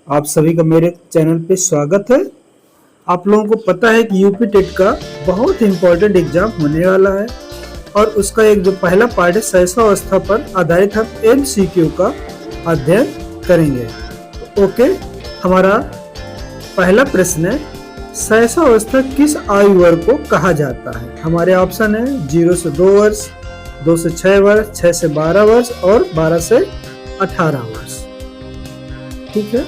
आप सभी का मेरे चैनल पे स्वागत है। आप लोगों को पता है कि यूपी टेट का बहुत इम्पोर्टेंट एग्जाम होने वाला है और उसका एक जो पहला पार्ट है सहसावस्था पर आधारित हम MCQ का अध्ययन करेंगे। तो ओके, हमारा पहला प्रश्न है, सहसावस्था किस आयु वर्ग को कहा जाता है? हमारे ऑप्शन है 0 से 2 वर्ष, 2 से 6 वर्ष, 6 से 12 वर्ष और 12 से 18 वर्ष। ठीक है,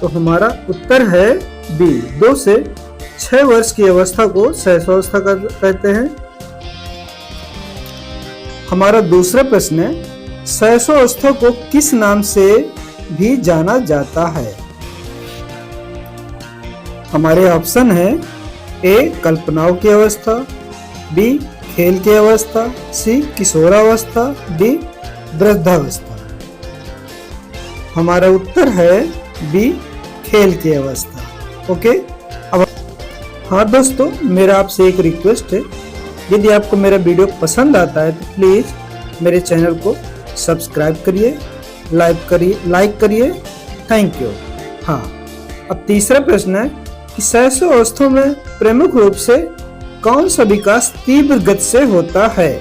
तो हमारा उत्तर है बी, 2 से 6 वर्ष की अवस्था को सहसावस्था कहते हैं। हमारा दूसरा प्रश्न है, सहसावस्था को किस नाम से भी जाना जाता है? हमारे ऑप्शन है ए कल्पनाओं की अवस्था, बी खेल की अवस्था, सी किशोरावस्था, डी वृद्धावस्था। हमारा उत्तर है बी खेल की अवस्था। ओके, अब हाँ दोस्तों, मेरा आपसे एक रिक्वेस्ट है, यदि आपको मेरा वीडियो पसंद आता है तो प्लीज मेरे चैनल को सब्सक्राइब करिए, लाइक करिए। Thank you. हाँ, अब तीसरा प्रश्न है कि सहसावस्था में प्रमुख रूप से कौन सा विकास तीव्र गति से होता है?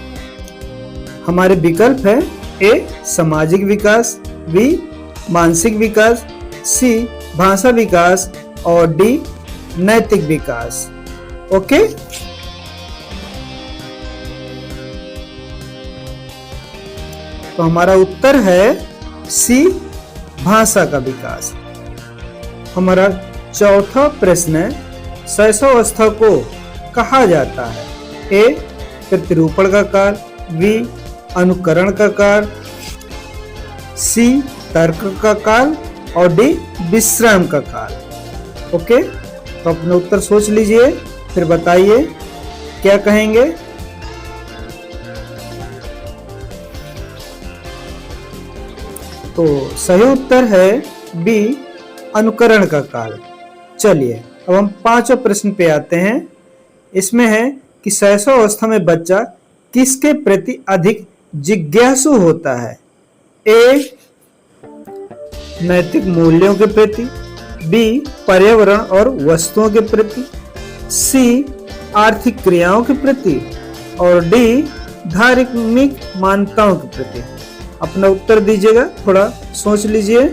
हमारे विकल्प है ए सामाजिक विकास, बी मानसिक विकास, सी भाषा विकास और डी नैतिक विकास। ओके, तो हमारा उत्तर है सी भाषा का विकास। हमारा चौथा प्रश्न है, सहसावस्था को कहा जाता है ए प्रतिरूपण का काल, बी अनुकरण का काल, सी तर्क का काल और डी विश्राम का काल। ओके, तो अपने उत्तर सोच लीजिए, फिर बताइए क्या कहेंगे। तो सही उत्तर है बी अनुकरण का काल। चलिए, अब हम पांचवें प्रश्न पे आते हैं। इसमें है कि सहसावस्था में बच्चा किसके प्रति अधिक जिज्ञासु होता है? ए नैतिक मूल्यों के प्रति, बी पर्यावरण और वस्तुओं के प्रति, सी आर्थिक क्रियाओं के प्रति और डी धार्मिक मान्यताओं के प्रति। अपना उत्तर दीजिएगा, थोड़ा सोच लीजिए।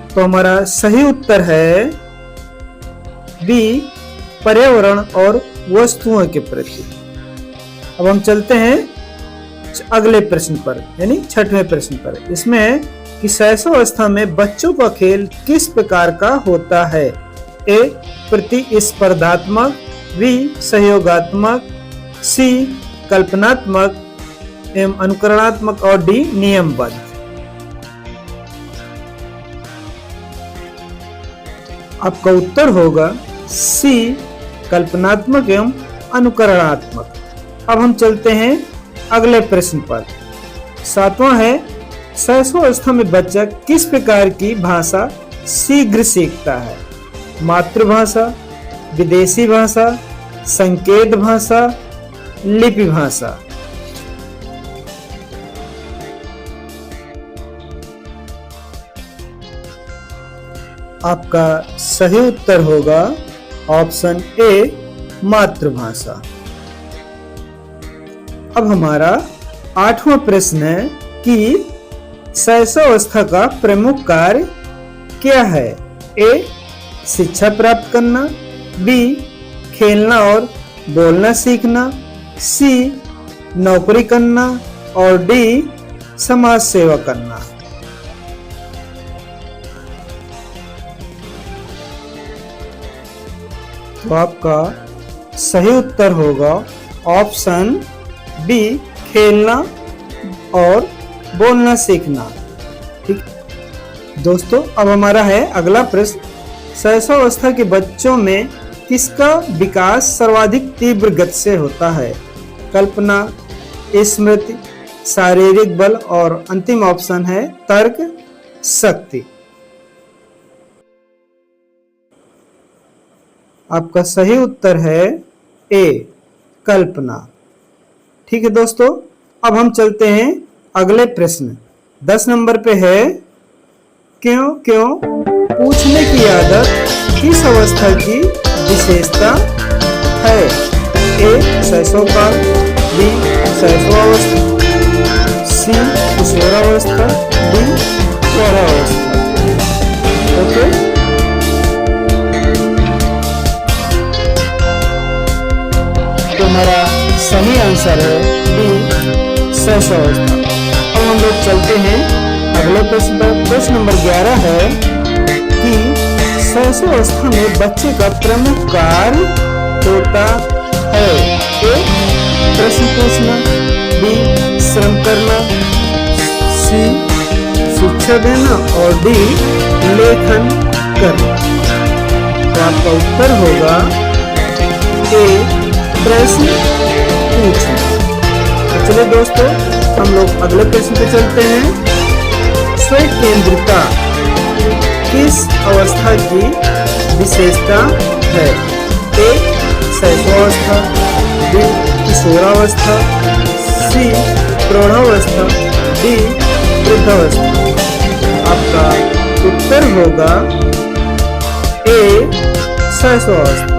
तो हमारा सही उत्तर है बी पर्यावरण और वस्तुओं के प्रति। अब हम चलते हैं अगले प्रश्न पर, यानी छठवें प्रश्न पर। इसमें है कि सहसावस्था में बच्चों का खेल किस प्रकार का होता है? ए प्रतिस्पर्धात्मक, बी सहयोगात्मक, सी कल्पनात्मक एवं अनुकरणात्मक और डी नियमबद्ध। आपका उत्तर होगा सी कल्पनात्मक एवं अनुकरणात्मक। अब हम चलते हैं अगले प्रश्न पर। सातवां है, सहसावस्था में बच्चा किस प्रकार की भाषा शीघ्र सीखता है? मातृभाषा, विदेशी भाषा, संकेत भाषा, लिपि भाषा। आपका सही उत्तर होगा ऑप्शन ए मातृभाषा। अब हमारा आठवां प्रश्न है कि सहसावस्था का प्रमुख कार्य क्या है? ए शिक्षा प्राप्त करना, बी खेलना और बोलना सीखना, सी नौकरी करना और डी समाज सेवा करना। तो आपका सही उत्तर होगा ऑप्शन बी खेलना और बोलना सीखना। ठीक दोस्तों, अब हमारा है अगला प्रश्न, सहसावस्था के बच्चों में किसका विकास सर्वाधिक तीव्र गति से होता है? कल्पना, स्मृति, शारीरिक बल और अंतिम ऑप्शन है तर्क शक्ति। आपका सही उत्तर है ए कल्पना। ठीक है दोस्तों, अब हम चलते हैं अगले प्रश्न 10 नंबर पे है क्यों क्यों पूछने की आदत किस अवस्था की विशेषता है? ए शैशवकाल, बी शैशवावस्था, सी किशोरावस्था, डी प्रौढ़ावस्था। ओके, तो हमारा सही आंसर है डी शैशवावस्था। अब हम लोग चलते हैं अगले प्रश्न पर। प्रश्न नंबर 11 है कि शैशवावस्था में बच्चे का प्रमुख कार्य होता है? ए प्रश्न पूछना, बी श्रम करना, सी शिक्षा देना और डी लेखन करना। तो आपका उत्तर होगा ए प्रश्न पूछना। तो चलिए दोस्तों, हम लोग अगले प्रश्न पे चलते हैं। स्व केंद्रिता किस अवस्था की विशेषता है? ए शैशवावस्था, बी किशोरावस्था, सी प्रौढ़ावस्था, डी वृद्धावस्था। आपका उत्तर होगा ए शैशवावस्था।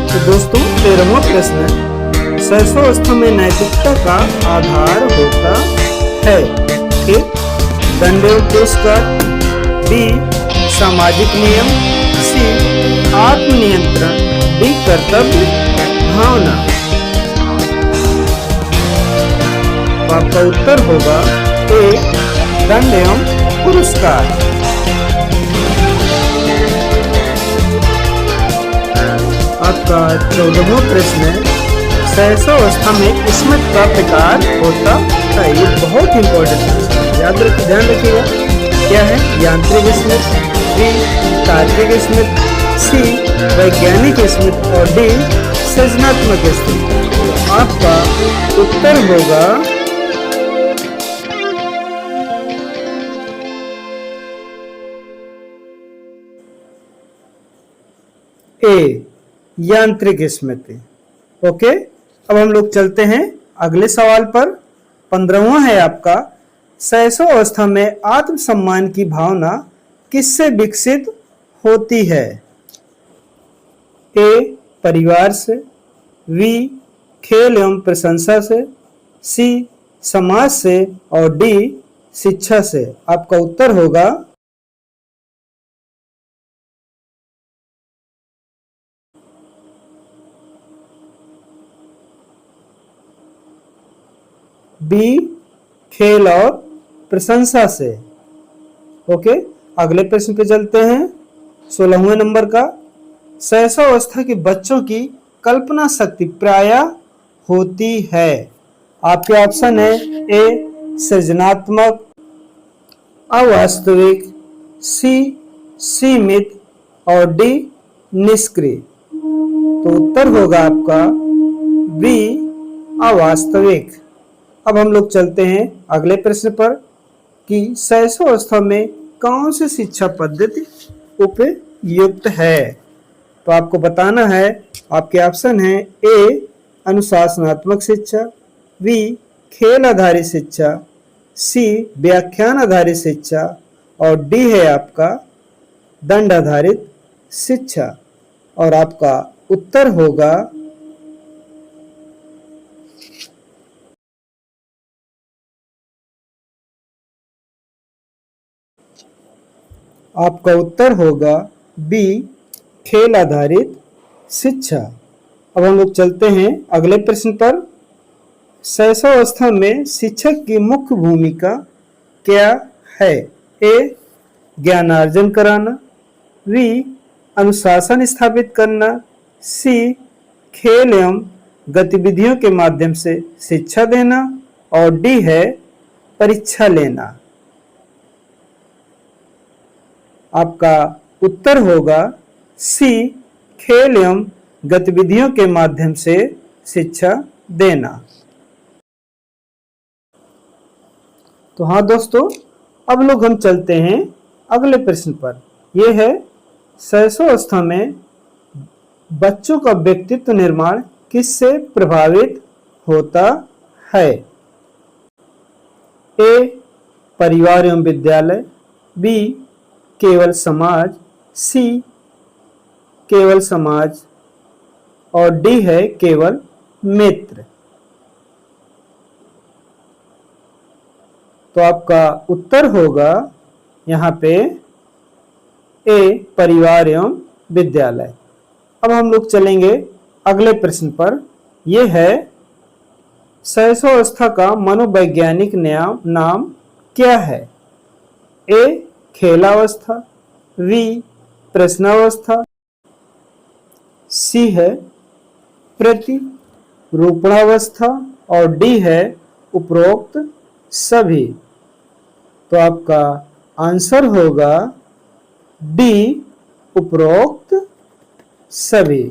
तो दोस्तों 13वां प्रश्न है, शैशवावस्था में नैतिकता का आधार होता है? ए दंड एवं पुरस्कार, बी सामाजिक नियम, सी आत्मनियंत्रण, डी कर्तव्य भावना। आपका उत्तर होगा ए दंड एवं पुरस्कार। आपका 14वां प्रश्न है, शैशवावस्था में स्मृति का प्रकार होता है? ये बहुत इंपॉर्टेंट है, याद रखिए, ध्यान रखिएगा। क्या है? यांत्रिक स्मृति, बी तार्किक स्मृति, सी वैज्ञानिक स्मृति और डी सृजनात्मक स्मृति। आपका उत्तर होगा ए यांत्रिक स्मृति। ओके, अब हम लोग चलते हैं अगले सवाल पर। 15वां है आपका, शैशवावस्था में आत्मसम्मान की भावना किससे विकसित होती है? ए परिवार से, बी खेल एवं प्रशंसा से, सी समाज से और डी शिक्षा से। आपका उत्तर होगा बी खेल और प्रशंसा से। ओके, अगले प्रश्न पे चलते हैं। 16वें नंबर का, शैशवावस्था के बच्चों की कल्पना शक्ति प्रायः होती है? आपके ऑप्शन है ए सृजनात्मक, अवास्तविक, सी सीमित और डी निष्क्रिय। तो उत्तर होगा आपका बी अवास्तविक। अब हम लोग चलते हैं अगले प्रश्न पर कि शैशवावस्था में कौन सी शिक्षा पद्धति उपयुक्त है? तो आपको बताना है। आपके ऑप्शन है ए अनुशासनात्मक शिक्षा, बी खेल आधारित शिक्षा, सी व्याख्यान आधारित शिक्षा और डी है आपका दंड आधारित शिक्षा। और आपका उत्तर होगा आपका उत्तर होगा बी खेल आधारित शिक्षा। अब हम लोग चलते हैं अगले प्रश्न पर। शैशवावस्था में शिक्षक की मुख्य भूमिका क्या है? ए ज्ञानार्जन कराना, बी अनुशासन स्थापित करना, सी खेल एवं गतिविधियों के माध्यम से शिक्षा देना और डी है परीक्षा लेना। आपका उत्तर होगा सी खेल एवं गतिविधियों के माध्यम से शिक्षा देना। तो हाँ दोस्तों, अब लोग हम चलते हैं अगले प्रश्न पर। यह है शैशवावस्था में बच्चों का व्यक्तित्व निर्माण किससे प्रभावित होता है? ए परिवार एवं विद्यालय, बी केवल समाज, सी केवल समाज और डी है केवल मित्र। तो आपका उत्तर होगा यहाँ पे ए परिवार एवं विद्यालय। अब हम लोग चलेंगे अगले प्रश्न पर। यह है शैशवावस्था का मनोवैज्ञानिक नाम क्या है? ए खेलावस्था, बी प्रश्नावस्था, सी है प्रतिरूपणावस्था और डी है उपरोक्त सभी। तो आपका आंसर होगा डी उपरोक्त सभी।